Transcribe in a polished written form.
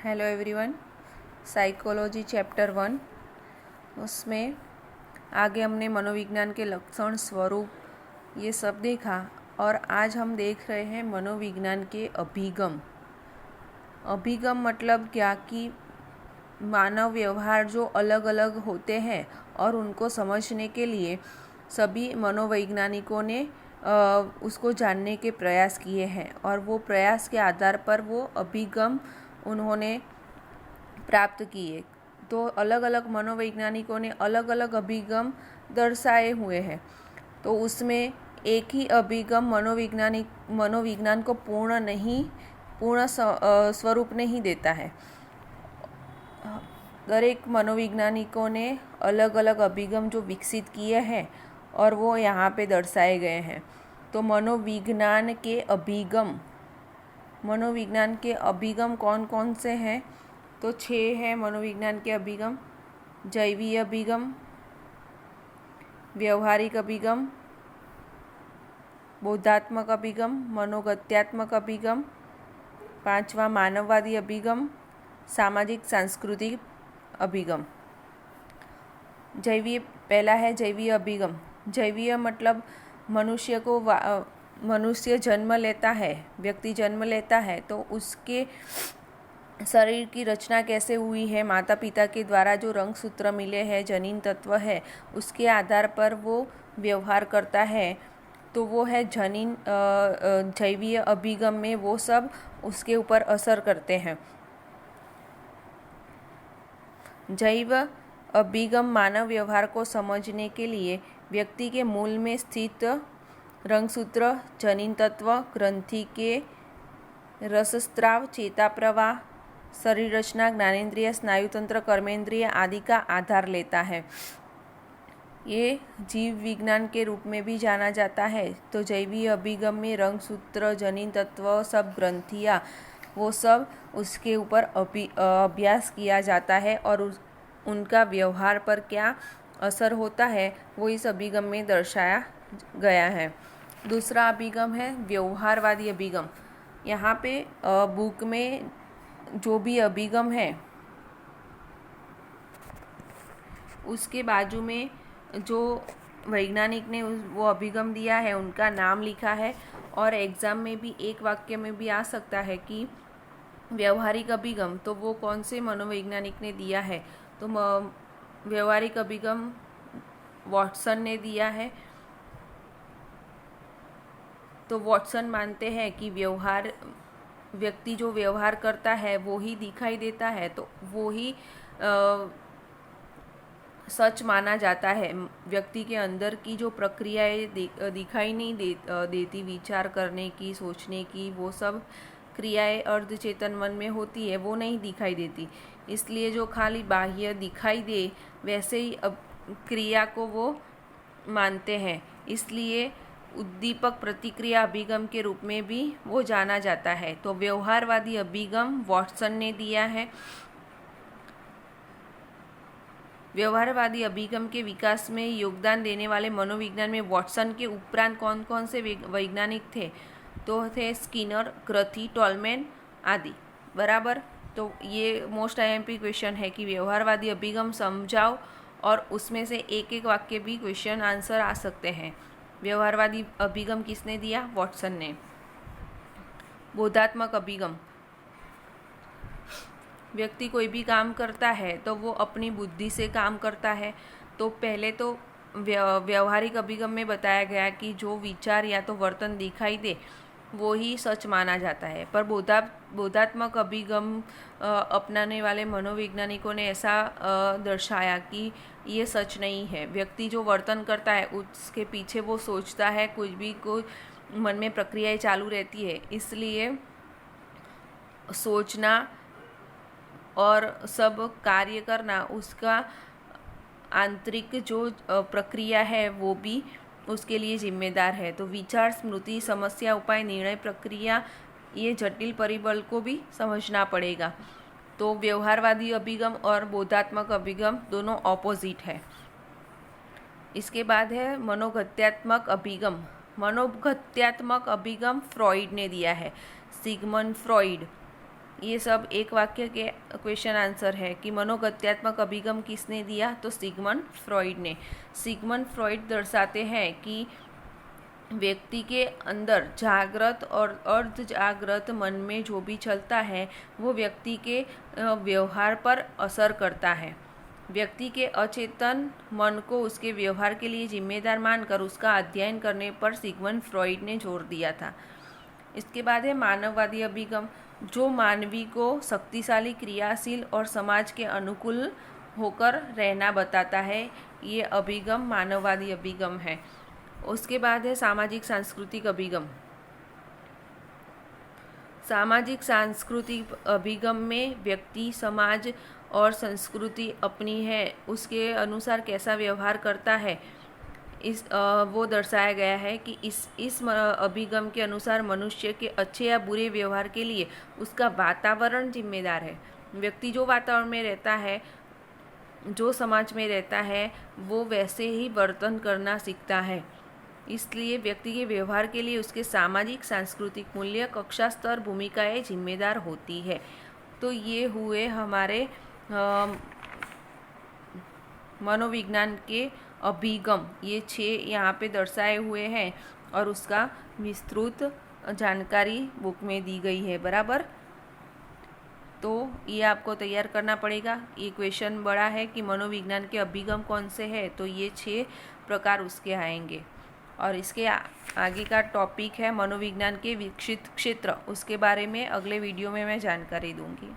Hello everyone. Psychology chapter 1, उसमें आगे हमने मनोविज्ञान के लक्षण, स्वरूप ये सब देखा और आज हम देख रहे हैं मनोविज्ञान के अभिगम। अभिगम मतलब क्या कि मानव व्यवहार जो अलग अलग होते हैं और उनको समझने के लिए सभी मनोवैज्ञानिकों ने उसको जानने के प्रयास किए हैं और वो प्रयास के आधार पर वो अभिगम उन्होंने प्राप्त किए। तो अलग अलग मनोवैज्ञानिकों ने अलग अलग अभिगम दर्शाए हुए हैं। तो उसमें एक ही अभिगम मनोविज्ञान को पूर्ण स्वरूप नहीं देता है। दरेक मनोवैज्ञानिकों ने अलग अलग अभिगम जो विकसित किए हैं और वो यहाँ पे दर्शाए गए हैं। तो मनोविज्ञान के अभिगम कौन कौन से हैं? तो 6 हैं मनोविज्ञान के अभिगम: जैवीय अभिगम, व्यवहारिक अभिगम, बोधात्मक अभिगम, मनोगत्यात्मक अभिगम, 5वां मानववादी अभिगम, सामाजिक सांस्कृतिक अभिगम। पहला है जैवीय अभिगम। जैवीय मतलब मनुष्य जन्म लेता है, व्यक्ति जन्म लेता है तो उसके शरीर की रचना कैसे हुई है, माता पिता के द्वारा जो रंग सूत्र मिले हैं, जनीन तत्व है, उसके आधार पर वो व्यवहार करता है। तो वो है जैवीय अभिगम में वो सब उसके ऊपर असर करते हैं। जैव अभिगम मानव व्यवहार को समझने के लिए व्यक्ति के मूल में स्थित रंगसूत्र, जनीन तत्व, ग्रंथि के रसस्राव, चेता प्रवाह, शरीर रचना, ज्ञानेंद्रिय, स्नायुतंत्र, कर्मेंद्रिय आदि का आधार लेता है। ये जीव विज्ञान के रूप में भी जाना जाता है। तो जैवीय अभिगम में रंगसूत्र, जनीन तत्व, सब ग्रंथियाँ वो सब उसके ऊपर अभ्यास किया जाता है और उनका व्यवहार पर क्या असर होता है वो इस अभिगम में दर्शाया गया है। दूसरा अभिगम है व्यवहारवादी अभिगम। यहाँ पे बुक में जो भी अभिगम है उसके बाजू में जो वैज्ञानिक ने वो अभिगम दिया है उनका नाम लिखा है और एग्ज़ाम में भी एक वाक्य में भी आ सकता है कि व्यवहारिक अभिगम तो वो कौन से मनोवैज्ञानिक ने दिया है। तो व्यवहारिक अभिगम वॉटसन ने दिया है। तो वॉटसन मानते हैं कि व्यक्ति जो व्यवहार करता है वो ही दिखाई देता है, तो वो ही सच माना जाता है। व्यक्ति के अंदर की जो प्रक्रियाएं दिखाई नहीं देती, विचार करने की, सोचने की, वो सब क्रियाएं अर्धचेतन मन में होती है, वो नहीं दिखाई देती। इसलिए जो खाली बाह्य दिखाई दे वैसे ही क्रिया को वो मानते हैं। इसलिए उद्दीपक प्रतिक्रिया अभिगम के रूप में भी वो जाना जाता है। तो व्यवहारवादी अभिगम वॉटसन ने दिया है। व्यवहारवादी अभिगम के विकास में योगदान देने वाले मनोविज्ञान में वॉटसन के उपरांत कौन कौन से वैज्ञानिक थे? तो थे स्किनर, ग्रथी, टॉलमैन आदि। बराबर। तो ये मोस्ट IMP क्वेश्चन है कि व्यवहारवादी अभिगम समझाओ और उसमें से एक एक वाक्य भी क्वेश्चन आंसर आ सकते हैं। व्यवहारवादी अभिगम किसने दिया? वॉटसन ने। बोधात्मक अभिगम, व्यक्ति कोई भी काम करता है तो वो अपनी बुद्धि से काम करता है। तो पहले तो व्यवहारिक अभिगम में बताया गया कि जो विचार या तो वर्तन दिखाई दे वो ही सच माना जाता है। पर बोधात्मक अभिगम अपनाने वाले मनोवैज्ञानिकों ने ऐसा दर्शाया कि ये सच नहीं है। व्यक्ति जो वर्तन करता है उसके पीछे वो सोचता है, कोई मन में प्रक्रियाएं चालू रहती है। इसलिए सोचना और सब कार्य करना, उसका आंतरिक जो प्रक्रिया है वो भी उसके लिए जिम्मेदार है। तो विचार, स्मृति, समस्या, उपाय, निर्णय प्रक्रिया, ये जटिल परिबल को भी समझना पड़ेगा। तो व्यवहारवादी अभिगम और बोधात्मक अभिगम दोनों ऑपोजिट है। इसके बाद है मनोगत्यात्मक अभिगम। मनोगत्यात्मक अभिगम फ्रॉइड ने दिया है, सिगमंड फ्रॉइड। ये सब एक वाक्य के क्वेश्चन आंसर है कि मनोगत्यात्मक अभिगम किसने दिया, तो सिगमंड फ्रॉइड ने। सिगमंड फ्रॉइड दर्शाते हैं कि व्यक्ति के अंदर जागृत और अर्ध जागृत मन में जो भी चलता है वो व्यक्ति के व्यवहार पर असर करता है। व्यक्ति के अचेतन मन को उसके व्यवहार के लिए जिम्मेदार मानकर उसका अध्ययन करने पर सिगमंड फ्रॉइड ने जोर दिया था। इसके बाद है मानववादी अभिगम, जो मानवी को शक्तिशाली, क्रियाशील और समाज के अनुकूल होकर रहना बताता है। ये अभिगम मानववादी अभिगम है। उसके बाद है सामाजिक सांस्कृतिक अभिगम। सामाजिक सांस्कृतिक अभिगम में व्यक्ति, समाज और संस्कृति अपनी है उसके अनुसार कैसा व्यवहार करता है वो दर्शाया गया है कि इस अभिगम के अनुसार मनुष्य के अच्छे या बुरे व्यवहार के लिए उसका वातावरण जिम्मेदार है। व्यक्ति जो वातावरण में रहता है, जो समाज में रहता है, वो वैसे ही वर्तन करना सीखता है। इसलिए व्यक्ति के व्यवहार के लिए उसके सामाजिक, सांस्कृतिक मूल्य, कक्षा स्तर, भूमिकाएं जिम्मेदार होती है। तो ये हुए हमारे मनोविज्ञान के अभिगम। ये 6 यहाँ पे दर्शाए हुए हैं और उसका विस्तृत जानकारी बुक में दी गई है, बराबर। तो ये आपको तैयार करना पड़ेगा। ये क्वेश्चन बड़ा है कि मनोविज्ञान के अभिगम कौन से हैं, तो ये 6 प्रकार उसके आएंगे। और इसके आगे का टॉपिक है मनोविज्ञान के विकसित क्षेत्र। उसके बारे में अगले वीडियो में मैं जानकारी दूंगी।